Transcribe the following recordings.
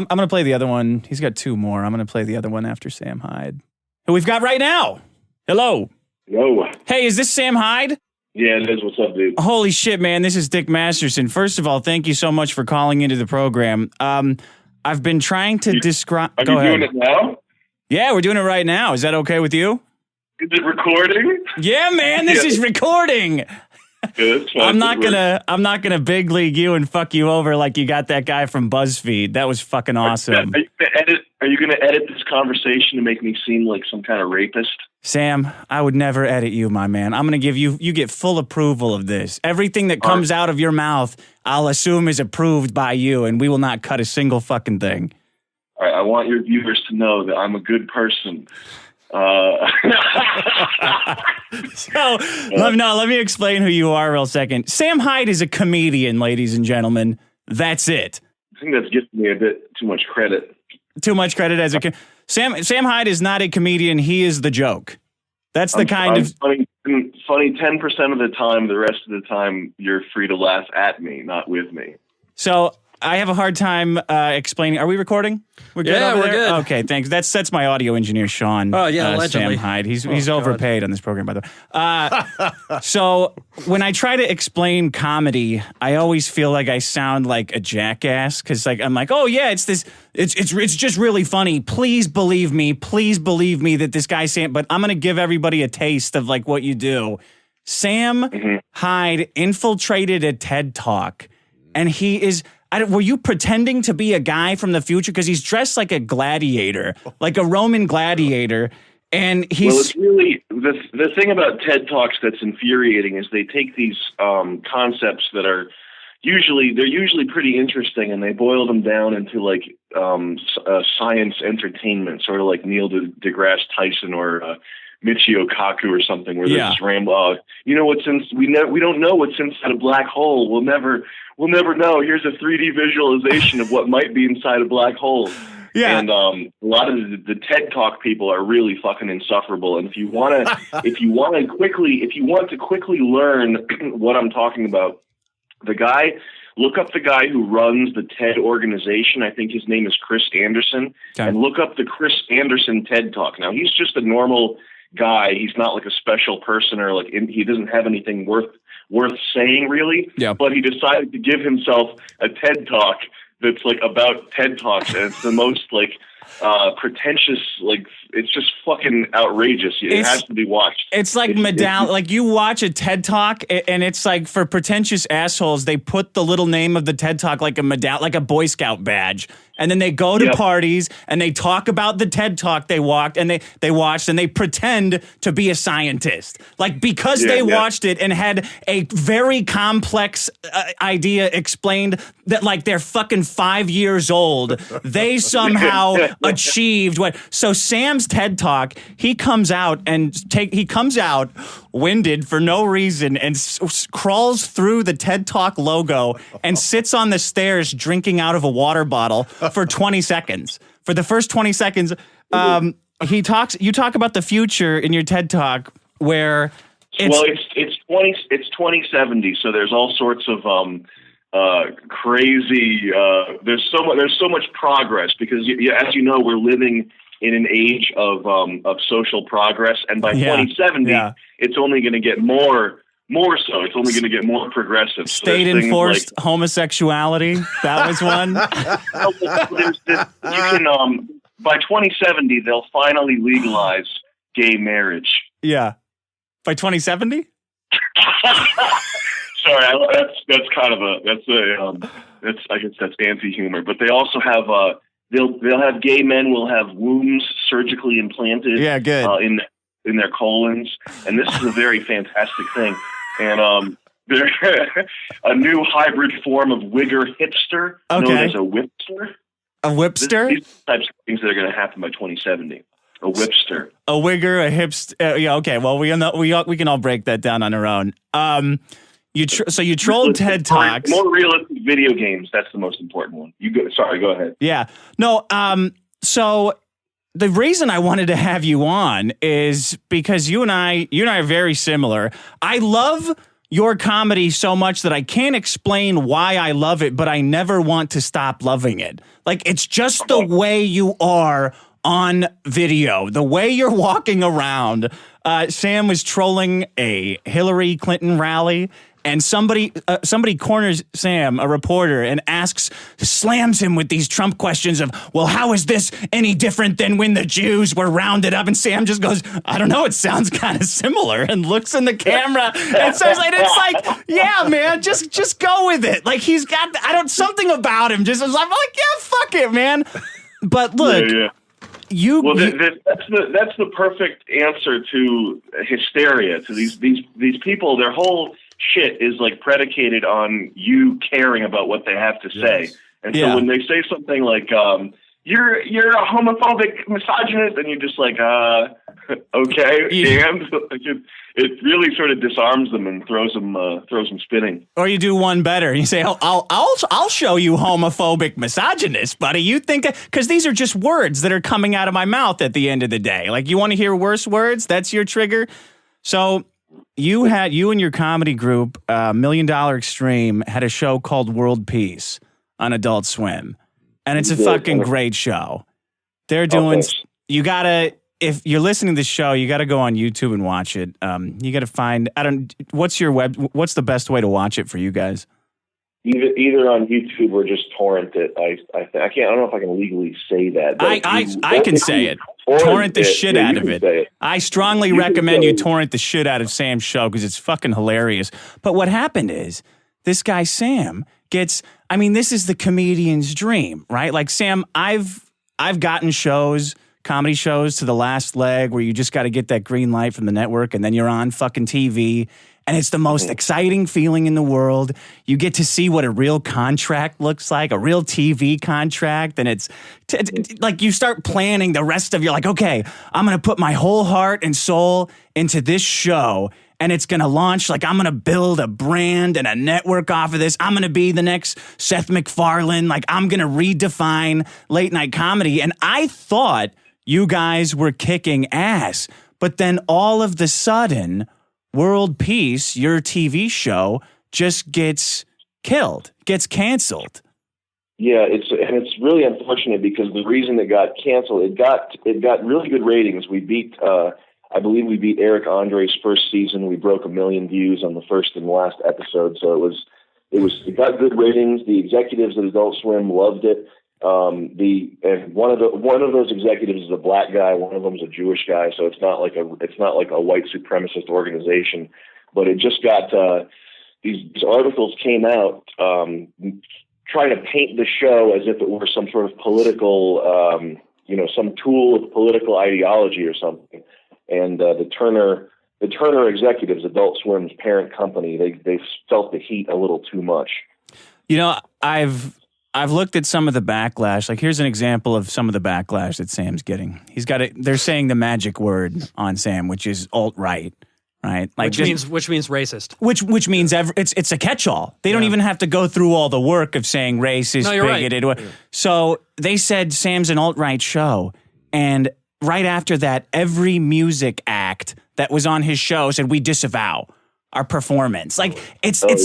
I'm going to play the other one. He's got two more. I'm going to play the other one after Sam Hyde, who we've got right now. Hello. Yo. Hey, is this Sam Hyde? Yeah, it is. What's up, dude? Holy shit, man. This is Dick Masterson. First of all, thank you so much for calling into the program. I've been trying to describe... Are you doing it now? Yeah, we're doing it right now. Is that okay with you? Is it recording? Yeah, man, this is recording. Good. I'm not gonna big league you and fuck you over like you got that guy from BuzzFeed. That was fucking awesome. Are you gonna edit this conversation to make me seem like some kind of rapist? Sam, I would never edit you, my man. I'm gonna give you get full approval of this. Everything that comes out of your mouth, I'll assume is approved by you, and we will not cut a single fucking thing. All right, I want your viewers to know that I'm a good person. So, let me explain who you are real second. Sam Hyde is a comedian, ladies and gentlemen. That's it. I think that's giving me a bit too much credit. Too much credit as a Sam Hyde is not a comedian. He is the joke. That's the funny 10% of the time. The rest of the time, you're free to laugh at me, not with me. So I have a hard time explaining. Are we recording? We're good over there? Good. Okay, thanks. That's my audio engineer, Sean. Oh, yeah, allegedly. Sam Hyde. He's overpaid on this program, by the way. So when I try to explain comedy, I always feel like I sound like a jackass because I'm like, oh yeah, it's just really funny. Please believe me that this guy Sam. But I'm gonna give everybody a taste of like what you do. Sam Hyde infiltrated a TED Talk, and he is. Were you pretending to be a guy from the future? Because he's dressed like a gladiator, like a Roman gladiator. And he's... Well, it's really... The thing about TED Talks that's infuriating is they take these concepts that are usually pretty interesting, and they boil them down into like science entertainment, sort of like Neil deGrasse Tyson or Michio Kaku or something, where there's this ramble. We don't know what's inside a black hole. We'll never know. Here's a 3D visualization of what might be inside a black hole. Yeah. And a lot of the TED Talk people are really fucking insufferable. And if you want to quickly learn what I'm talking about, look up the guy who runs the TED organization. I think his name is Chris Anderson. Okay. And look up the Chris Anderson TED Talk. Now, he's just a normal guy. He's not like a special person or like he doesn't have anything worth saying really. Yeah. But he decided to give himself a TED Talk that's like about TED Talks, and it's the most like pretentious, like it's just fucking outrageous. It has to be watched. It's like like you watch a TED Talk and it's like for pretentious assholes, they put the little name of the TED Talk like like a Boy Scout badge. And then they go to parties and they talk about the TED Talk they watched and they pretend to be a scientist. Like because they watched it and had a very complex idea explained that like they're fucking 5 years old, they somehow achieved what. So Sam's TED Talk, he comes out winded for no reason and crawls through the TED Talk logo and sits on the stairs drinking out of a water bottle for 20 seconds. For the first 20 seconds, you talk about the future in your TED Talk where it's 2070, so there's all sorts of crazy there's so much progress because as you know, we're living in an age of social progress, and by 2070 it's only going to get more so. It's only going to get more progressive. State enforced homosexuality. That was one. By 2070 they'll finally legalize gay marriage. Yeah. By 2070? Sorry, I guess that's anti-humor. But they also have they'll have gay men will have wombs surgically implanted. Yeah, good. In their colons, and this is a very fantastic thing. And there's a new hybrid form of wigger hipster known as a whipster. A whipster? These types of things that are going to happen by 2070. A whipster. A wigger, a hipster. Yeah, okay. Well, we can all break that down on our own. You trolled TED Talks. More realistic video games. That's the most important one. Go ahead. Yeah. No. So the reason I wanted to have you on is because you and I are very similar. I love your comedy so much that I can't explain why I love it, but I never want to stop loving it. Like, it's just the way you are on video, the way you're walking around. Sam was trolling a Hillary Clinton rally, and somebody corners Sam, a reporter, and slams him with these Trump questions of, well, how is this any different than when the Jews were rounded up? And Sam just goes, I don't know, it sounds kind of similar, and looks in the camera and says, and it's like, yeah, man, just go with it. Like, he's got, something about him just, I'm like, yeah, fuck it, man. But look. Yeah. That's the perfect answer to hysteria. To these people, their whole shit is like predicated on you caring about what they have to say. And so when they say something like you're a homophobic misogynist, and you're just like okay, and it really sort of disarms them and throws them spinning. Or you do one better. You say, I'll show you homophobic misogynist, buddy. You think, because these are just words that are coming out of my mouth at the end of the day. Like, you want to hear worse words? That's your trigger. So you and your comedy group, $1 Million Extreme, had a show called World Peace on Adult Swim. And it's a fucking great show. They're doing, if you're listening to the show, you got to go on YouTube and watch it. You got to find, what's the best way to watch it for you guys? Either on YouTube or just torrent it. I don't know if I can legally say that. I can say it. Torrent the shit out of it. I strongly recommend you torrent the shit out of Sam's show because it's fucking hilarious. But what happened is, this guy Sam gets, this is the comedian's dream, right? Like, Sam, I've gotten comedy shows to the last leg where you just got to get that green light from the network, and then you're on fucking TV, and it's the most exciting feeling in the world. You get to see what a real contract looks like, a real TV contract, and it's like you start planning the rest of, you're like, okay, I'm going to put my whole heart and soul into this show, and it's going to launch, like, I'm going to build a brand and a network off of this. I'm going to be the next Seth MacFarlane. Like, I'm going to redefine late night comedy. And I thought you guys were kicking ass. But then all of the sudden, World Peace, your TV show, just gets killed, gets canceled. Yeah, it's really unfortunate because the reason it got canceled, it got really good ratings. We beat, I believe we beat Eric Andre's first season. We broke 1 million views on the first and last episode. So it got good ratings. The executives at Adult Swim loved it. And one of those executives is a black guy. One of them is a Jewish guy. So it's not like a white supremacist organization, but it just got, these articles came out, trying to paint the show as if it were some sort of political, some tool of political ideology or something. And the Turner executives, Adult Swim's parent company, they felt the heat a little too much. I've looked at some of the backlash. Like, here's an example of some of the backlash that Sam's getting. They're saying the magic word on Sam, which is alt-right, right? Like, which means racist. Which means it's a catch-all. They don't even have to go through all the work of saying racist, bigoted. Right. So they said Sam's an alt-right show, and right after that, every music act that was on his show said, we disavow our performance. Like, it's not with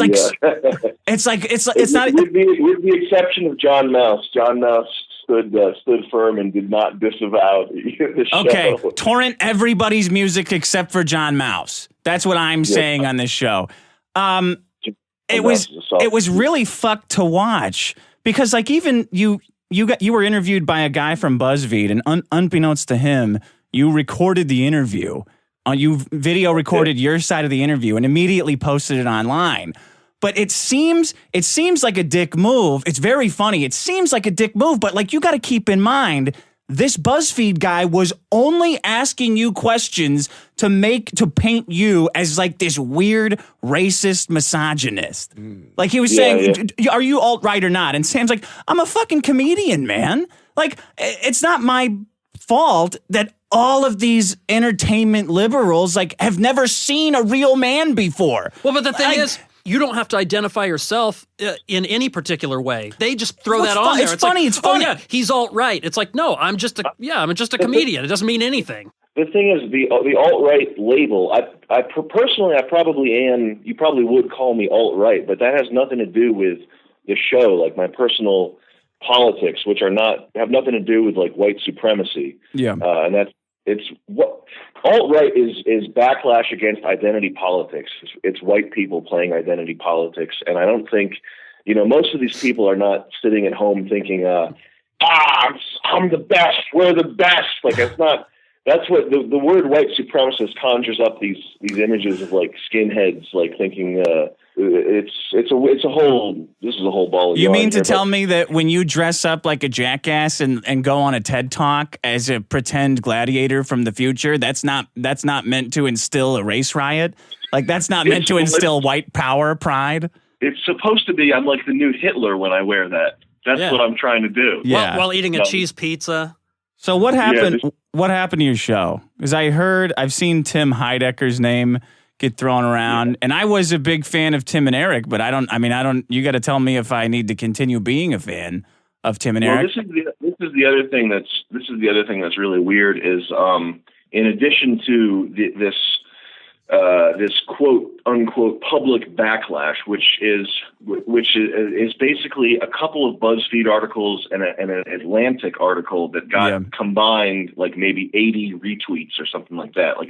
the exception of John Mouse. John Mouse stood firm and did not disavow the show. Okay, torrent everybody's music except for John Mouse. That's what I'm saying on this show. It was really fucked to watch because, like, even you were interviewed by a guy from BuzzFeed, and unbeknownst to him, you recorded the interview. You video recorded your side of the interview and immediately posted it online. But it seems like a dick move. It's very funny. It seems like a dick move, but, like, you got to keep in mind, this BuzzFeed guy was only asking you questions to paint you as, like, this weird racist misogynist. Like, he was saying, are you alt-right or not? And Sam's like, I'm a fucking comedian, man. Like, it's not my fault that all of these entertainment liberals, like, have never seen a real man before. Well, but the thing is, you don't have to identify yourself in any particular way. They just throw that on there. It's funny. Oh yeah, he's alt-right. It's like, no, I'm just a comedian. It doesn't mean anything. the thing is, the alt-right label, personally, I probably am, you probably would call me alt-right, but that has nothing to do with the show, like my personal politics, which have nothing to do with like white supremacy. Yeah. And it's what alt-right is backlash against identity politics. It's white people playing identity politics. And I don't think, most of these people are not sitting at home thinking, I'm the best, we're the best. Like, that's what the word white supremacist conjures up these images of like skinheads, like thinking, this is a whole ball of You yarn mean to here, tell me that when you dress up like a jackass and go on a TED Talk as a pretend gladiator from the future, that's not meant to instill a race riot? Like, that's not meant to instill white power, pride? It's supposed to be, I'm like the new Hitler when I wear that. That's what I'm trying to do. Yeah. While eating a cheese pizza. So what happened? What happened to your show? Because I've seen Tim Heidecker's name get thrown around, and I was a big fan of Tim and Eric, but I don't. You got to tell me if I need to continue being a fan of Tim and Eric. This is the other thing that's really weird is in addition to this quote unquote public backlash, which is basically a couple of BuzzFeed articles and an Atlantic article that got combined like maybe 80 retweets or something like that. Like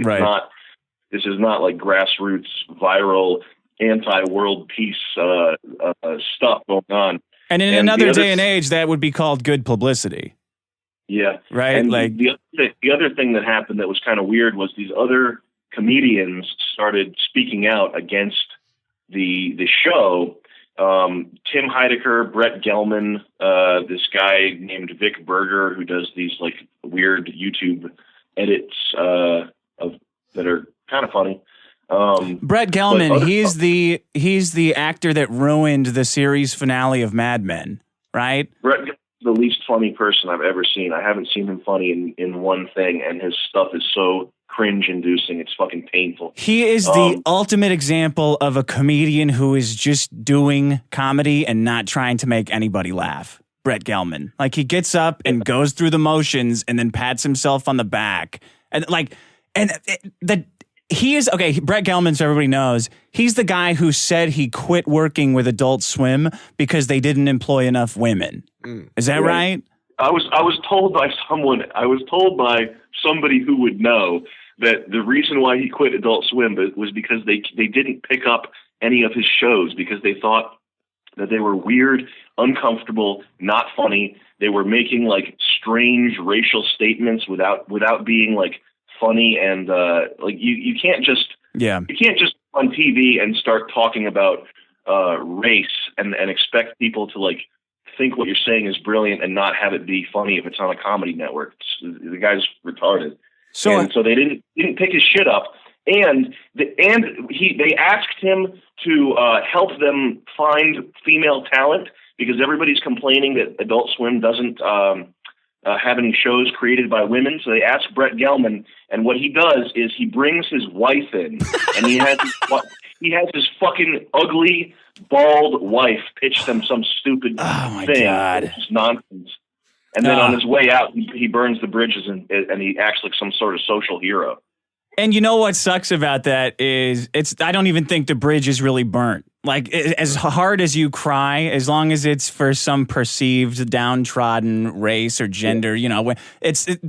this is not like grassroots viral anti-world peace stuff going on. And in another day and age, that would be called good publicity. Yeah. Right. And like the other thing that happened that was kind of weird was these other comedians started speaking out against the show. Tim Heidecker, Brett Gelman, this guy named Vic Berger, who does these like weird YouTube edits that are kind of funny. Brett Gelman, he's the actor that ruined the series finale of Mad Men, right? Brett Gelman's the least funny person I've ever seen. I haven't seen him funny in one thing, and his stuff is so cringe-inducing. It's fucking painful. He is the ultimate example of a comedian who is just doing comedy and not trying to make anybody laugh. Brett Gelman. Like, he gets up and goes through the motions and then pats himself on the back. He is, okay, Brett Gelman, so everybody knows, he's the guy who said he quit working with Adult Swim because they didn't employ enough women. Is that right? I was told by somebody who would know that the reason why he quit Adult Swim was because they didn't pick up any of his shows because they thought that they were weird, uncomfortable, not funny. They were making like strange racial statements without being like funny, and like you can't just on TV and start talking about race and expect people to like think what you're saying is brilliant and not have it be funny if it's on a comedy network. The guy's retarded. So they didn't pick his shit up, and they asked him to help them find female talent because everybody's complaining that Adult Swim doesn't have any shows created by women. So they asked Brett Gelman, and what he does is he brings his wife in, and he has his fucking ugly, bald wife pitch them some stupid thing. God. Which is nonsense. And then on his way out, he burns the bridges and he acts like some sort of social hero. And you know what sucks about that is I don't even think the bridge is really burnt. Like, as hard as you cry, as long as it's for some perceived downtrodden race or gender,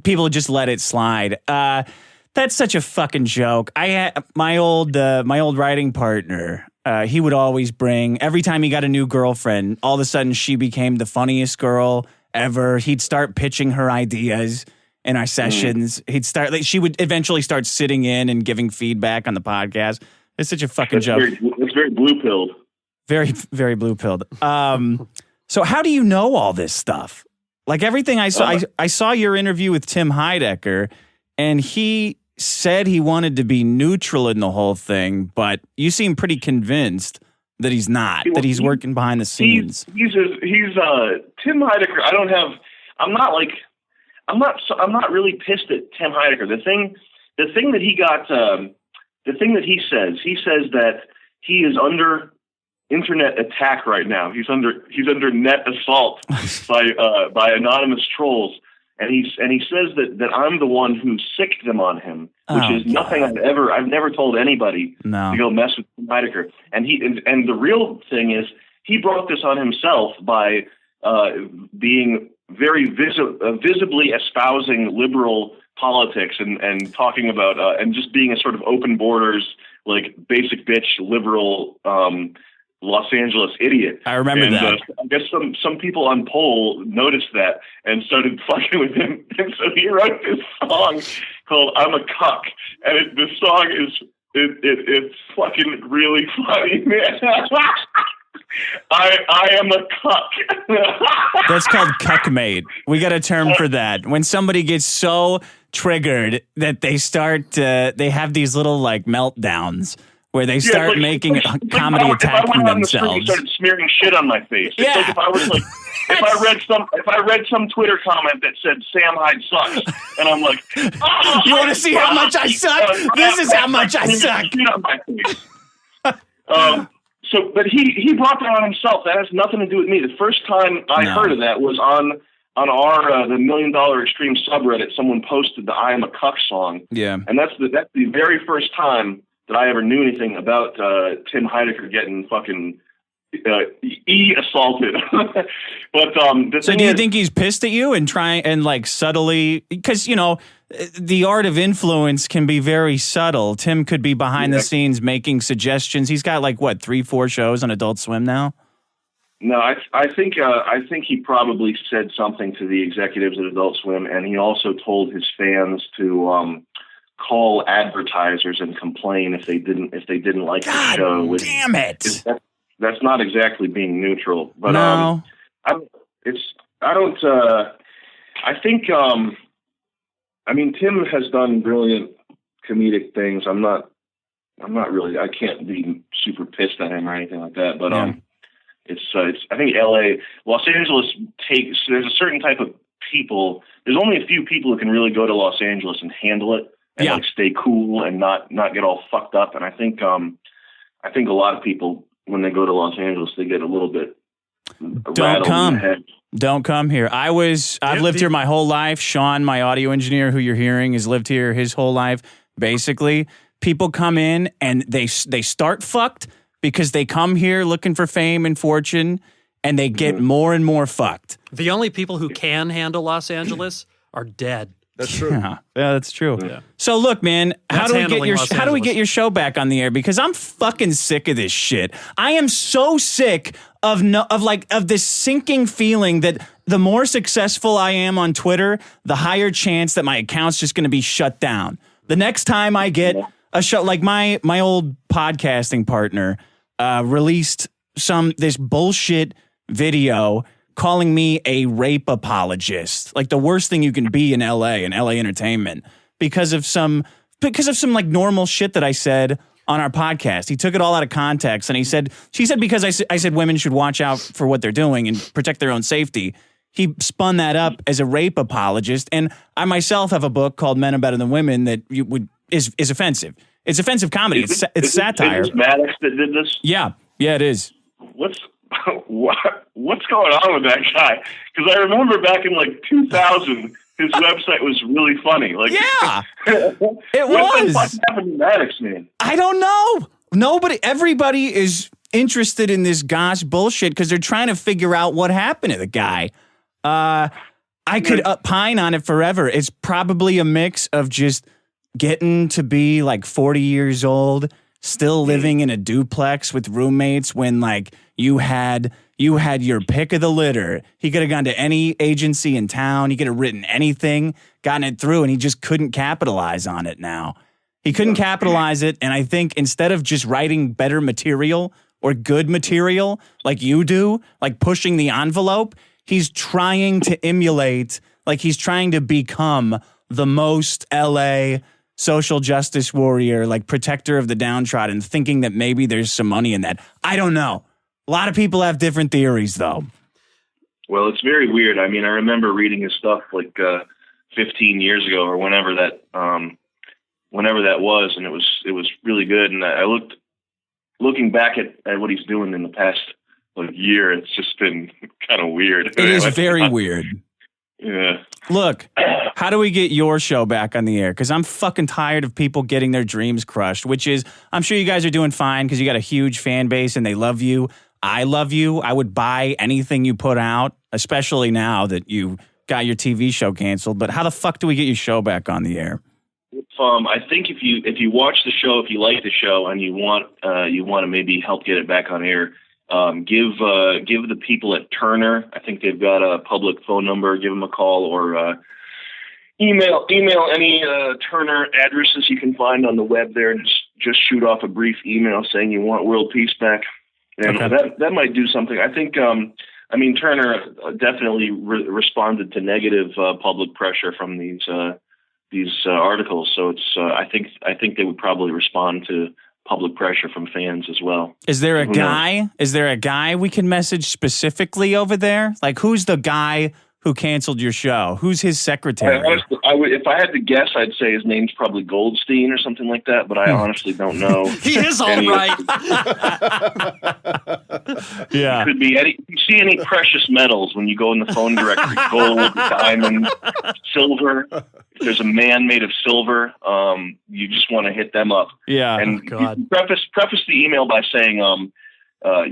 people just let it slide. That's such a fucking joke. I had my old writing partner. He would always bring, every time he got a new girlfriend, all of a sudden she became the funniest girl ever. He'd start pitching her ideas in our sessions. She would eventually start sitting in and giving feedback on the podcast. It's such a fucking joke. It's very blue-pilled. Very, very blue-pilled. So how do you know all this stuff? Like, everything I saw, I saw your interview with Tim Heidecker, and he said he wanted to be neutral in the whole thing, but you seem pretty convinced that he's not, that he's working behind the scenes. He's Tim Heidecker. I'm not really pissed at Tim Heidecker. The thing that he got, the thing that he says that he is under internet attack right now. He's under net assault by anonymous trolls. and he says that I'm the one who sicked them on him, which is nothing I've never told anybody to go mess with Tim Heidecker. And and the real thing is he brought this on himself by being very visibly espousing liberal politics and talking about and just being a sort of open borders, like basic bitch liberal Los Angeles idiot. I remember that. I guess some people on poll noticed that and started fucking with him. And so he wrote this song called "I'm a Cuck," and the song it's fucking really funny, man. I am a cuck. That's called cuckmate. We got a term for that. When somebody gets so triggered that they have these little like meltdowns where they start making comedy attacking themselves. If started smearing shit on my face. It's like if I was like, if I read some Twitter comment that said Sam Hyde sucks, and I'm like, oh, you want to see how much I suck? This is how much I suck. On my face. But he brought that on himself. That has nothing to do with me. The first time I heard of that was on our the $1 Million Extreme subreddit. Someone posted the "I Am a Cuck" song. Yeah, and that's the very first time that I ever knew anything about Tim Heidecker getting fucking assaulted. But so do you think he's pissed at you and trying and like subtly, because the art of influence can be very subtle. Tim could be behind the scenes making suggestions. He's got like 3-4 shows on Adult Swim now. No, I think he probably said something to the executives at Adult Swim, and he also told his fans to call advertisers and complain if they didn't like the show. Damn it! That's not exactly being neutral, but no. I mean, Tim has done brilliant comedic things. I'm not really. I can't be super pissed at him or anything like that. But it's. I think Los Angeles takes. There's a certain type of people. There's only a few people who can really go to Los Angeles and handle it and like stay cool and not get all fucked up. And I think a lot of people, when they go to Los Angeles, they get a little bit rattled in the head. Don't come here. I've lived here my whole life. Sean, my audio engineer, who you're hearing, has lived here his whole life. Basically, people come in and they start fucked because they come here looking for fame and fortune, and they get more and more fucked. The only people who can handle Los Angeles are dead. That's true. Yeah, that's true. Yeah. So look, man, how do we get your show back on the air? Because I'm fucking sick of this shit. I am so sick of this sinking feeling that the more successful I am on Twitter, the higher chance that my account's just going to be shut down. The next time I get a show, like my old podcasting partner released this bullshit video calling me a rape apologist, like the worst thing you can be in LA entertainment, because of some like normal shit that I said on our podcast. He took it all out of context, and she said because I said women should watch out for what they're doing and protect their own safety. He spun that up as a rape apologist, and I myself have a book called Men Are Better Than Women that is offensive. It's offensive comedy. It's satire. Is it Maddox that did this? Yeah, it is. What's going on with that guy? Because I remember back in like 2000, his website was really funny. Like, yeah, it was. What happened to Maddox, man? I don't know. Everybody is interested in this gosh bullshit because they're trying to figure out what happened to the guy. I could pine on it forever. It's probably a mix of just getting to be like 40 years old, still living in a duplex with roommates when like you had your pick of the litter. He could have gone to any agency in town. He could have written anything, gotten it through, and he just couldn't capitalize on it now. He couldn't capitalize it, and I think instead of just writing better material or good material like you do, like pushing the envelope, he's trying to emulate, like he's trying to become the most LA social justice warrior, like protector of the downtrodden, thinking that maybe there's some money in that. I don't know. A lot of people have different theories, though. Well, it's very weird. I mean, I remember reading his stuff like 15 years ago or whenever that was, and it was really good. And I looking back at what he's doing in the past like year, it's just been kind of weird. It is very weird. Yeah. Look, how do we get your show back on the air? Because I'm fucking tired of people getting their dreams crushed, which is, I'm sure you guys are doing fine because you got a huge fan base and they love you. I love you. I would buy anything you put out, especially now that you got your TV show canceled. But how the fuck do we get your show back on the air? I think if you watch the show, if you like the show and you want to maybe help get it back on air, give the people at Turner. I think they've got a public phone number. Give them a call or email any Turner addresses you can find on the web there, and just shoot off a brief email saying you want world peace back, and that might do something. I think. Turner definitely responded to negative public pressure from these articles. So it's I think they would probably respond to public pressure from fans as well. Is there a guy? Is there a guy we can message specifically over there? Like, who's the guy who canceled your show? Who's his secretary? If I had to guess, I'd say his name's probably Goldstein or something like that, but I honestly don't know. He is all right. Yeah. It could be any. You see any precious metals when you go in the phone directory? Gold, diamond, silver. If there's a man made of silver, you just want to hit them up. Yeah. And you preface the email by saying, I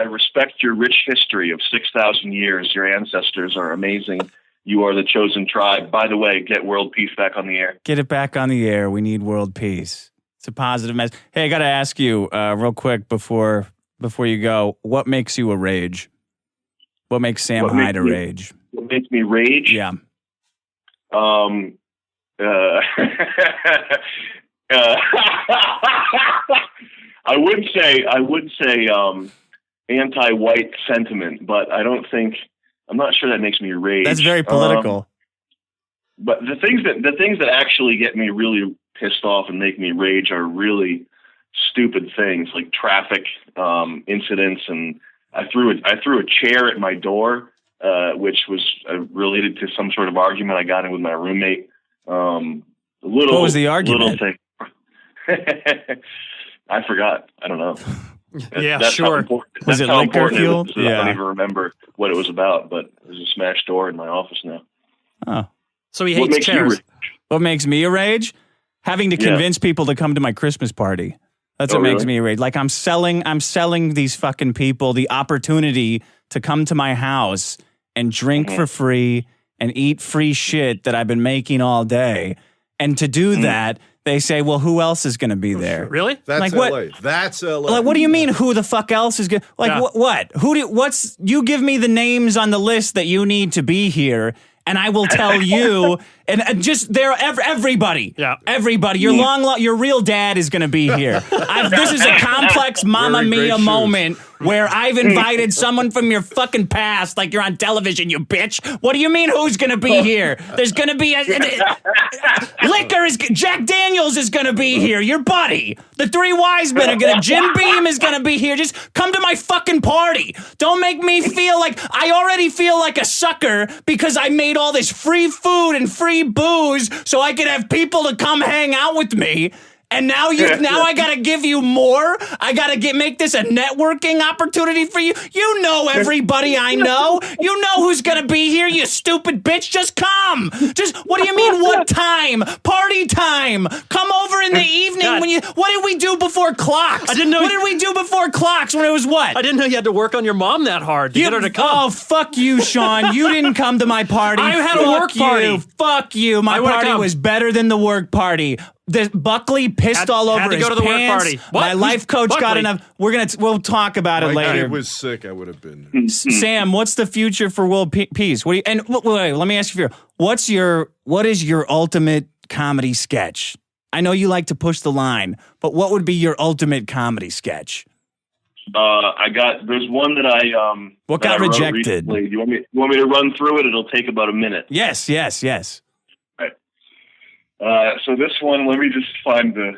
respect your rich history of 6,000 years. Your ancestors are amazing. You are the chosen tribe. By the way, get world peace back on the air. Get it back on the air. We need world peace. It's a positive message. Hey, I got to ask you real quick before you go, what makes you a rage? What makes Sam Hyde a rage? What makes me rage? Yeah. I would say anti-white sentiment, but I'm not sure that makes me rage. That's very political. But the things that actually get me really pissed off and make me rage are really stupid things like traffic incidents. And I threw a chair at my door, which was related to some sort of argument I got in with my roommate. What was the argument? Little thing. I forgot. I don't know. That's sure. Was it liquor fueled? I don't even remember what it was about, but there's a smashed door in my office now. Oh. So he hates chairs. What makes me a rage? Having to convince people to come to my Christmas party. That's what makes me a rage. Like I'm selling these fucking people the opportunity to come to my house and drink for free and eat free shit that I've been making all day. And to do that, they say, well, who else is going to be there? Really? That's like, LA. what? That's LA. Like, what do you mean, who the fuck else is going to... Like, what? You give me the names on the list that you need to be here, and I will tell you... And just everybody. Yeah. Everybody. Your real dad is going to be here. This is a complex Mamma Mia moment where I've invited someone from your fucking past, like you're on television, you bitch. What do you mean who's going to be here? There's going to be Jack Daniels is going to be here, your buddy. The three wise men are going to, Jim Beam is going to be here. Just come to my fucking party. Don't make me feel like, I already feel like a sucker because I made all this free food and free booze so I could have people to come hang out with me. And now I gotta give you more. I gotta make this a networking opportunity for you. You know everybody I know. You know who's gonna be here. You stupid bitch. Just come. What do you mean? What time? Party time. Come over in the evening What did we do before clocks? I didn't know. What did we do before clocks when it was what? I didn't know you had to work on your mom that hard to get her to come. Oh, fuck you, Sean. You didn't come to my party. I had a work party. Fuck you. My party was better than the work party. Buckley pissed all over his pants. Had to go to the work party. What? My life coach got enough. We'll talk about it later. If I was sick, I would have been. Sam, what's the future for world peace? Wait, let me ask you, what is your ultimate comedy sketch? I know you like to push the line, but what would be your ultimate comedy sketch? There's one that I what got rejected? Do you want me to run through it? It'll take about a minute. Yes. So this one, let me just find the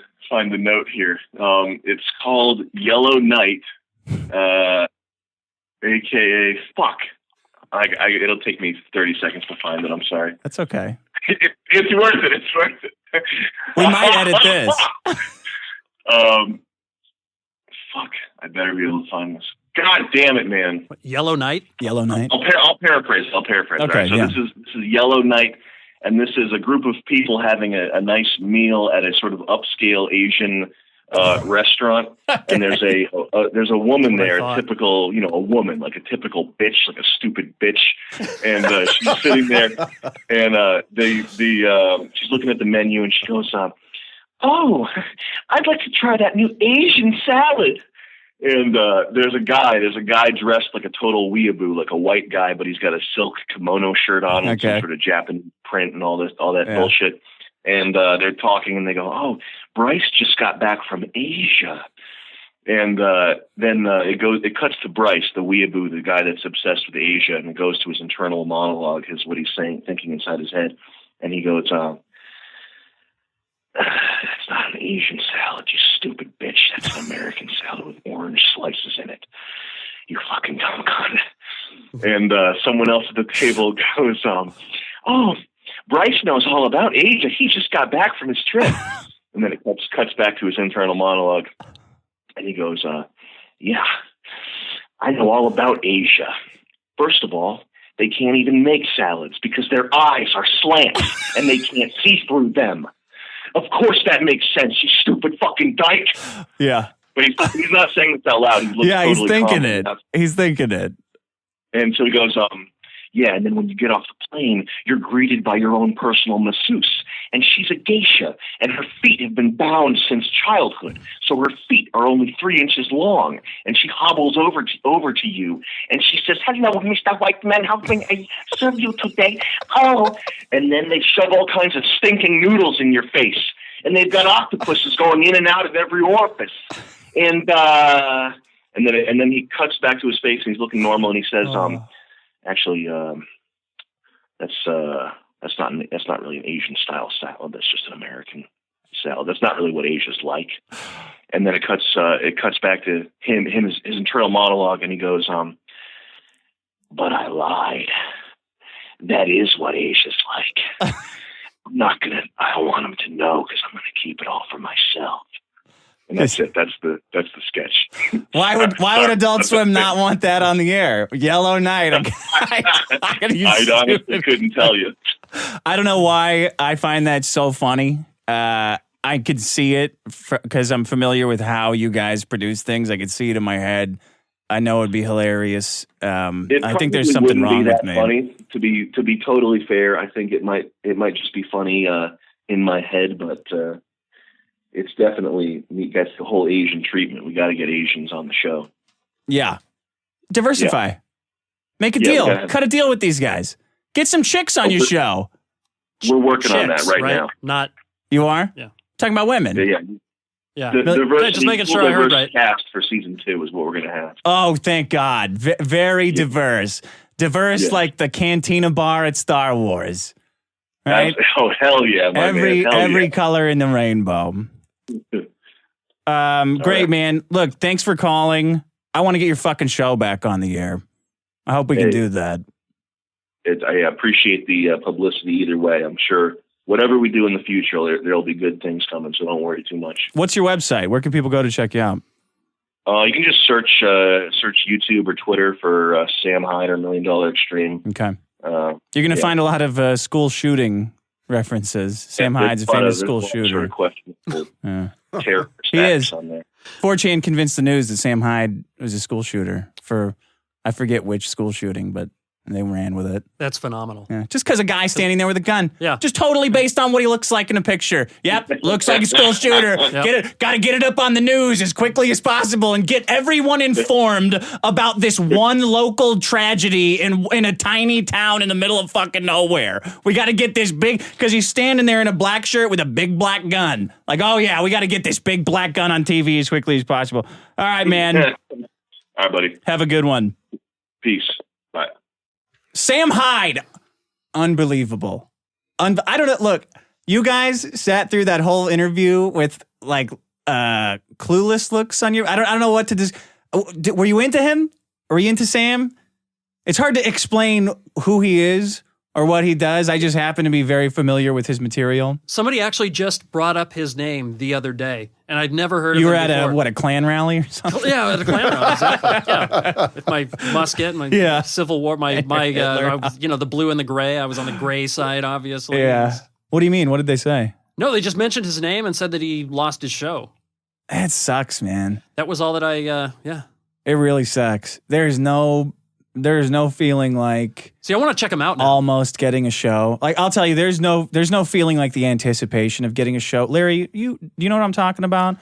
note here. It's called Yellow Night, aka fuck. It'll take me 30 seconds to find it. I'm sorry. That's okay. It's worth it. It's worth it. We might edit this. Fuck. I better be able to find this. God damn it, man. Yellow Night? Yellow Night. I'll paraphrase. Okay, right. So yeah. this is Yellow Night, and this is a group of people having a nice meal at a sort of upscale Asian restaurant, and there's a woman there, a typical, a woman, like a typical bitch, like a stupid bitch, and she's sitting there, and she's looking at the menu, and she goes, "Oh, I'd like to try that new Asian salad." And there's a guy dressed like a total weeaboo, like a white guy, but he's got a silk kimono shirt on with some sort of Japanese print and all that bullshit. And they're talking, and they go, "Oh, Bryce just got back from Asia." And then it cuts to Bryce, the weeaboo, the guy that's obsessed with Asia, and it goes to his internal monologue, what he's thinking inside his head, and he goes, "That's not an Asian salad, you stupid bitch. That's an American salad with orange slices in it. You fucking dumb cunt." And someone else at the table goes, "Oh, Bryce knows all about Asia. He just got back from his trip." And then it cuts back to his internal monologue. And he goes, "Yeah, I know all about Asia. First of all, they can't even make salads because their eyes are slants and they can't see through them. Of course that makes sense, you stupid fucking dyke." Yeah. But he's not saying this out loud. He's thinking it. He's thinking it. And so he goes, "Yeah, and then when you get off the plane, you're greeted by your own personal masseuse. And she's a geisha, and her feet have been bound since childhood. So her feet are only 3 inches long. And she hobbles over to you, and she says, 'Hello, Mr. White Man, how can I serve you today?' Oh." And then they shove all kinds of stinking noodles in your face. And they've got octopuses going in and out of every orifice. And then he cuts back to his face, and he's looking normal, and he says, "Actually, that's not really an Asian style salad. That's just an American salad. That's not really what Asia's like." And then it cuts back to his internal monologue, and he goes, "But I lied. That is what Asia's like. I don't want him to know because I'm gonna keep it all for myself." And that's it. That's the sketch. Why would Adult Swim not want that on the air? Yellow Night. I honestly couldn't tell you. I don't know why I find that so funny. I could see it because I'm familiar with how you guys produce things. I could see it in my head. I know it'd be hilarious. I think there's something wrong with me. Funny, to be totally fair, I think it might just be funny in my head, but it's definitely that's the whole Asian treatment. We got to get Asians on the show. Yeah, diversify. Yeah. Make a deal. Cut a deal with these guys. Get some chicks on your show. We're working on that right now. Not you are. Yeah. Talking about women. Yeah. Just making sure I heard right. Cast for season 2 is what we're going to have. Oh, thank God. Very diverse. Diverse like the Cantina bar at Star Wars. Right? Oh, hell yeah. Every color in the rainbow. Great, man. Look, thanks for calling. I want to get your fucking show back on the air. I hope we can do that. I appreciate the publicity either way. I'm sure whatever we do in the future, there'll be good things coming, so don't worry too much. What's your website? Where can people go to check you out? You can just search YouTube or Twitter for Sam Hyde or $1 Million Extreme. Okay. You're going to find a lot of school shooting references. Sam Hyde's a famous school shooter. Terror he is. On there. 4chan convinced the news that Sam Hyde was a school shooter for, I forget which school shooting, but they ran with it. That's phenomenal. Yeah. Just because a guy standing there with a gun. Yeah. Just totally based on what he looks like in a picture. Yep. Looks like a school shooter. Yep. Got to get it up on the news as quickly as possible and get everyone informed about this one local tragedy in a tiny town in the middle of fucking nowhere. We got to get this big, because he's standing there in a black shirt with a big black gun. Like, oh yeah, we got to get this big black gun on TV as quickly as possible. All right, man. All right, buddy. Have a good one. Peace. Bye. Sam Hyde. Unbelievable. I don't know. Look, you guys sat through that whole interview with like clueless looks on your. I don't know what to do. Were you into him? Were you into Sam? It's hard to explain who he is or what he does. I just happen to be very familiar with his material. Somebody actually just brought up his name the other day, and I'd never heard of him You were at before. a Klan rally or something? Yeah, at a Klan rally, exactly. Yeah, with my musket, my Civil War, my the blue and the gray. I was on the gray side, obviously. Yeah. What do you mean? What did they say? No, they just mentioned his name and said that he lost his show. That sucks, man. That was all that It really sucks. There's no feeling like See, I want to check him out now. almost getting a show. Like I'll tell you, there's no feeling like the anticipation of getting a show. Larry, you know what I'm talking about?